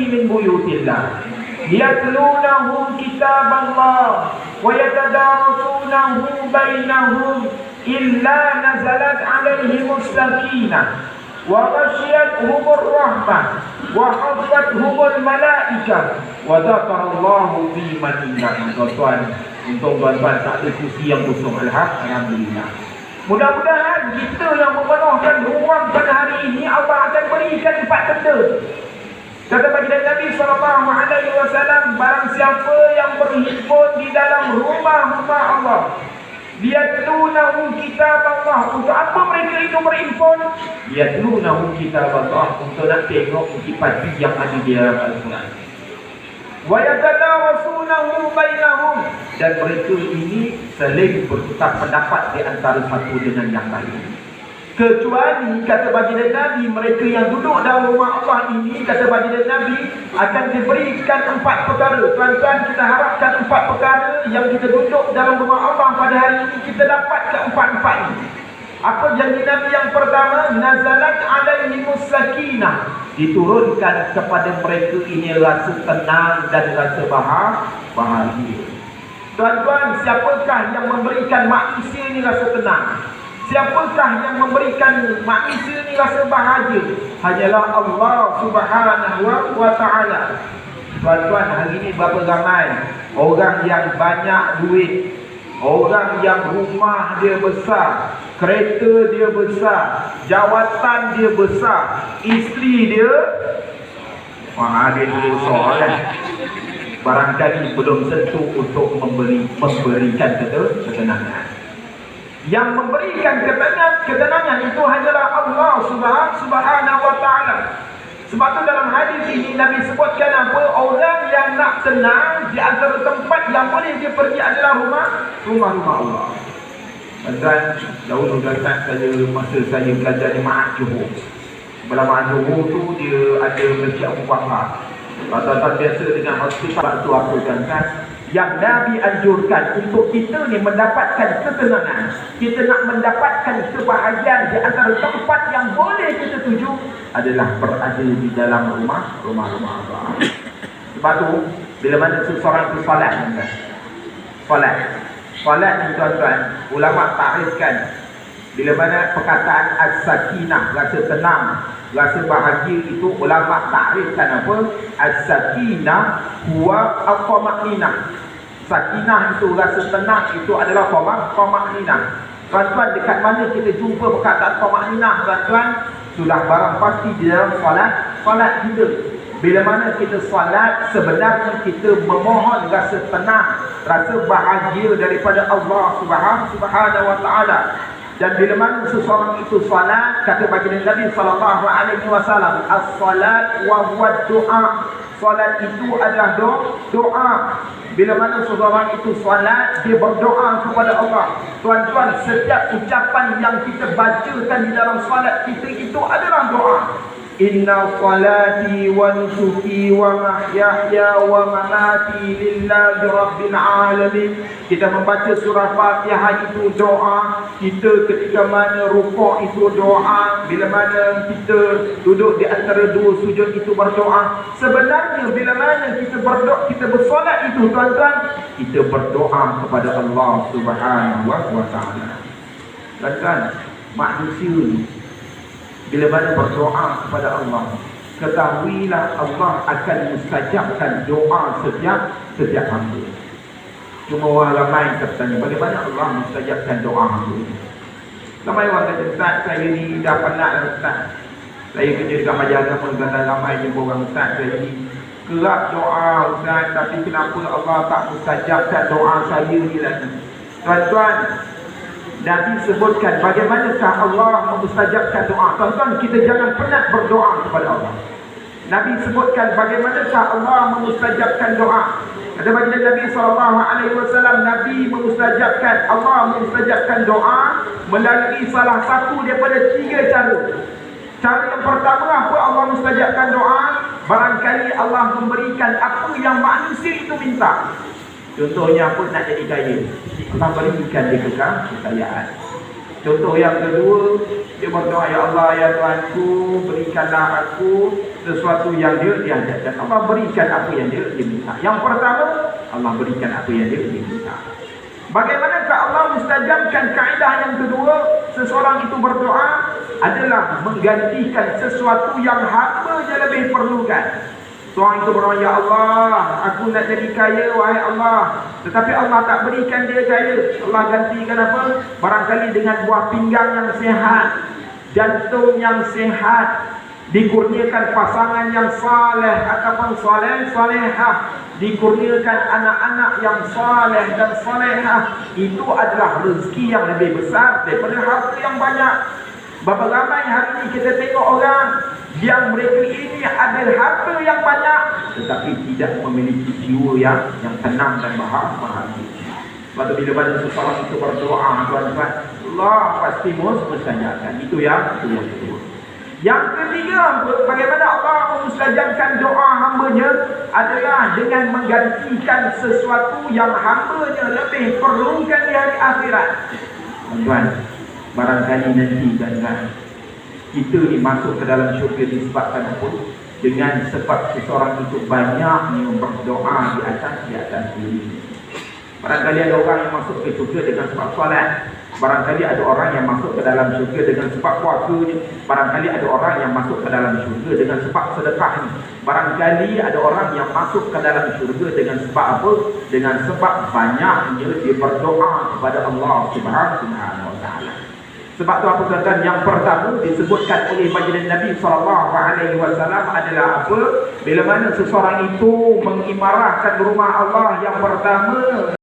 min buyutillah yatlunahu kitaballah wa yatadarasunahu bainahum illa nazalat alaihimus sakinah wa ghasyiyatuhumur rahmah wa hafathumul malaikah wa dzakarallahu fi man indah. Tuan-tuan, untuk tuan-tuan tak ada kursi yang kosong, alhamdulillah. Mudah-mudahan kita yang memenuhkan ruang pada hari ini, Allah akan berikan 4 benda. Kata baginda Nabi SAW, barang siapa yang berhimpun di dalam rumah-rumah Allah, yatlunahu kitab Allah. Untuk apa mereka itu berhimpun? Yatlunahu kitab Allah, untuk nak tengok kitab yang ada di dalam Al-Quran. Wa yatadarasunahu bainahum, dan mereka ini saling bertukar pendapat di antara satu dengan yang lain. Kecuali, kata baginda Nabi, mereka yang duduk dalam rumah Allah ini, kata baginda Nabi, akan diberikan 4 perkara. Tuan-tuan, kita harapkan 4 perkara yang kita duduk dalam rumah Allah pada hari ini, kita dapat ke 4 ini. Apa janji Nabi yang pertama? Nazalat alaihimus sakinah, diturunkan kepada mereka ini rasa tenang dan rasa bahagia. Tuan-tuan, siapakah yang memberikan manusia ini rasa tenang? Siapakah yang memberikan manusia ini rasa bahagia? Hanyalah Allah Subhanahu wa ta'ala. Tuan-tuan, hari ini berapa ramai orang yang banyak duit, orang yang rumah dia besar, kereta dia besar, jawatan dia besar, isteri dia dia besar kan? Barangkali belum tentu untuk memberikan ketenangan. Yang memberikan ketenangan itu hanyalah Allah Subhanahu wa ta'ala. Sebab tu dalam hadis ini Nabi sebutkan apa? Orang yang nak tenang, di antara tempat yang boleh dia pergi adalah rumah-rumah Allah. Dan dahulu saya masa saya belajar di Ma'had Johor. Sebelah Ma'had Johor tu dia ada Masjid Abu Bakar. Rata-rata biasa dengan hospital tu apa kan? Yang Nabi anjurkan untuk kita ni mendapatkan ketenangan, kita nak mendapatkan kebahagiaan, di antara tempat yang boleh kita tuju adalah berada di dalam rumah-rumah Allah. Sebab tu bila mana seseorang itu solat ni tuan-tuan, ulama takrifkan bila mana perkataan as-sakinah, rasa tenang, rasa bahagia itu, ulama takrifkan apa? As-sakinah huwa al-qama'ninah. Sakinah itu, rasa tenang itu adalah qama'ninah. Tuan-tuan, dekat mana kita jumpa perkataan qama'ninah, tuan-tuan? Sudah barang pasti di dalam solat kita. Bila mana kita solat, sebenarnya kita memohon rasa tenang, rasa bahagia daripada Allah Subhanahu wa ta'ala. Dan bila mana seseorang itu salat, kata baginda Nabi SAW, as-salat wa huwa doa. Salat itu adalah doa. Bila mana seseorang itu salat, dia berdoa kepada Allah. Tuan-tuan, setiap ucapan yang kita bacakan di dalam salat kita itu adalah doa. Inna salati wa nusuki wa mahyaya wa mamati lillahi rabbil alamin. Kita membaca surah Fatihah itu doa. Kita ketika mana rukuk itu doa. Bila mana kita duduk di antara dua sujud itu berdoa. Sebenarnya bila mana kita berdoa, kita bersolat itu tuan-tuan, kita berdoa kepada Allah Subhanahu wa ta'ala. Tuan-tuan, manusia ni bila mana berdoa kepada Allah, ketahuilah Allah akan mustajabkan doa setiap hamba. Cuma orang ramai bertanya, bagaimana Allah mustajabkan doa hamba? Ramai orang kata, Ustaz, saya ni dah penat lah Ustaz. Saya kerja dekat majalah agama, dan ramai jumpa orang, Ustaz, saya ni kerap doa Ustaz, tapi kenapa Allah tak mustajabkan doa saya ni lagi? Tuan-tuan, Nabi sebutkan bagaimanakah Allah memustajabkan doa. Tuan-tuan, kita jangan penat berdoa kepada Allah. Nabi sebutkan bagaimanakah Allah memustajabkan doa. Kata baginda Nabi SAW, Nabi memustajabkan, Allah memustajabkan doa melalui salah satu daripada 3 cara. Cara yang pertama, apa Allah mustajabkan doa? Barangkali Allah memberikan apa yang manusia itu minta. Contohnya apa? Nak jadi kaya, Allah berikan dia kekayaan. Contoh yang kedua, dia berdoa, ya Allah, ya Tuhanku, berikanlah aku sesuatu yang dia hajatkan. Allah berikan apa yang dia minta. Yang pertama, Allah berikan apa yang dia minta. Bagaimanakah Allah mustajabkan kaedah yang kedua? Seseorang itu berdoa adalah menggantikan sesuatu yang hamba-Nya lebih perlukan. Seorang itu berdoa, ya Allah, aku nak jadi kaya, wahai Allah. Tetapi Allah tak berikan dia kaya. Allah gantikan apa? Barangkali dengan buah pinggang yang sehat, jantung yang sehat, dikurniakan pasangan yang saleh ataupun salehah, dikurniakan anak-anak yang saleh dan salehah. Itu adalah rezeki yang lebih besar daripada harta yang banyak. Berapa ramai hari ini kita tengok orang yang mereka ini ada harta yang banyak tetapi tidak memiliki jiwa yang tenang dan bahagia. Sebab bila mana seseorang itu berdoa, tuan-tuan, Allah pasti mustajabkan. Itu yang kedua. Yang ketiga, bagaimana Allah memustajabkan doa hamba-Nya adalah dengan menggantikan sesuatu yang hamba-Nya lebih perlukan di hari akhirat. Tuan-tuan, barangkali nanti kan kita ni masuk ke dalam syurga disebabkan apa? Dengan sebab seseorang itu banyak berdoa di atas diri. Barangkali ada orang yang masuk ke syurga dengan sebab solat. Barangkali ada orang yang masuk ke dalam syurga dengan sebab puasanya. Barangkali ada orang yang masuk ke dalam syurga dengan sebab sedekahnya. Barangkali ada orang yang masuk ke dalam syurga dengan sebab apa? Dengan sebab banyaknya dia berdoa kepada Allah Subhanahu wa taala. Sebab tu apa tuan-tuan, yang pertama disebutkan oleh baginda Nabi SAW adalah apa? Bila mana seseorang itu mengimarahkan rumah Allah, yang pertama